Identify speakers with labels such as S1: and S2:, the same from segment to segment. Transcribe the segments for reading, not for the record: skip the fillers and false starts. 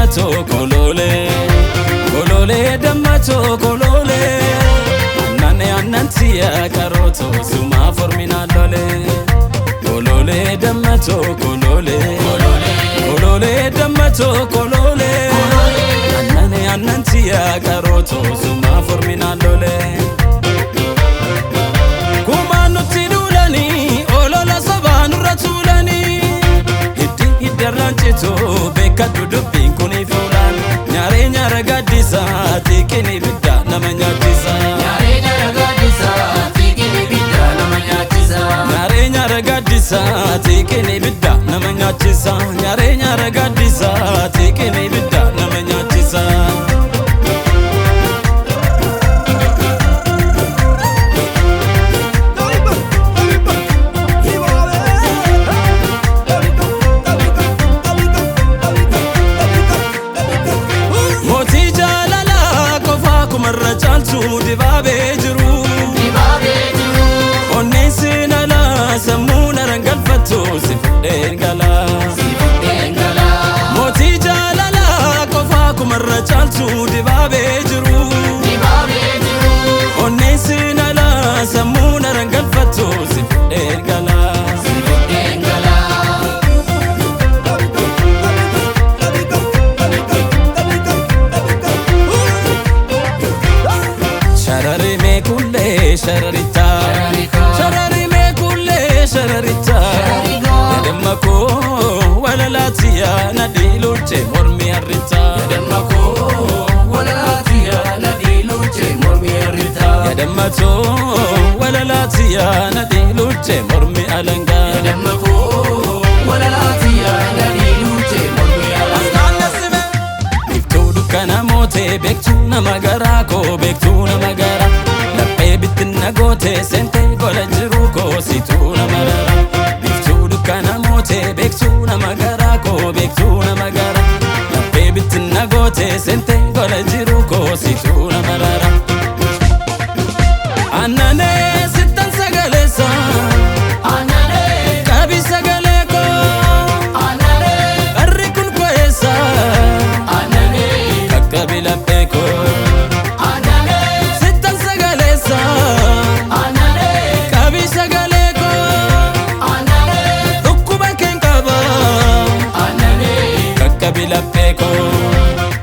S1: dammato kolole kolole dammato kolole annane annantiya karoto suma formina lole kolole dammato kolole kolole dammato kolole annane annantiya karoto suma formina lole kumanu tidulani olola sabanu ratulani Ranchito beka dudubin kuni fulan nyare nyara gadisa tikini bidda namanyatisa
S2: nyare nyara gadisa tikini bidda namanyatisa
S1: nyare nyara gadisa tikini bidda namanyatisa nyare nyara gadisa tikini bidda namanyatisa dibabe jiru onnesina la samuna rangal fatto sifden gala moti jalala kofa kumarra chaltu dibabe jiru onnesina la samuna rangal fatto sifden gala shararita sharari me kulle shararita yadamako walalatiya nadiluche mormi arita
S2: yadamako walalatiya nadiluche mormi arita
S1: yadamato walalatiya nadiluche mormi alanga
S2: yadamako walalatiya nadiluche mormi alanga
S1: biktu dukana mote bektu namagara ko bektu namagara bitina gote sente gola jiru ko situ na marara biftu dukana mote bektu na magara ko bektu na magara lape bitina gote sente gola jiru ko situ na marara anane sitan sagalesa
S2: anane
S1: kabi sagaleko
S2: anane
S1: arrikun ko esa
S2: anane
S1: kakabila peko kabila peko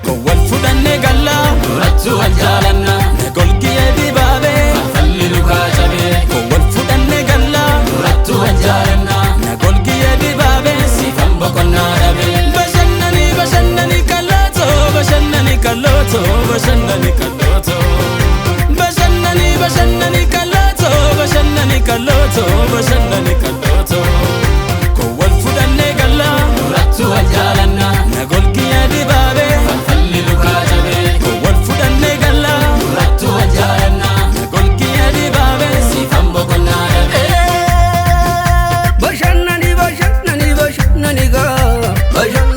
S1: ko wal fudanne galla
S2: ratu aljalanna
S1: golgi dibabe
S2: fallilu kajabe
S1: ko wal fudanne galla
S2: ratu aljalanna
S1: golgi dibabe
S2: sifam bokonna dabe
S1: bashannani kaloto bashannani kaloto bashannani kaloto bashannani kaloto bashannani kaloto bashannani kaloto ko wal fudanne galla
S2: ratu aljalanna
S1: golgi dibabe
S2: fallilu kajabe
S1: ko wal fudanne galla
S2: ratu aljalanna
S1: golgi dibabe
S2: sifam bokonna dabe
S3: bashannani ga bashannani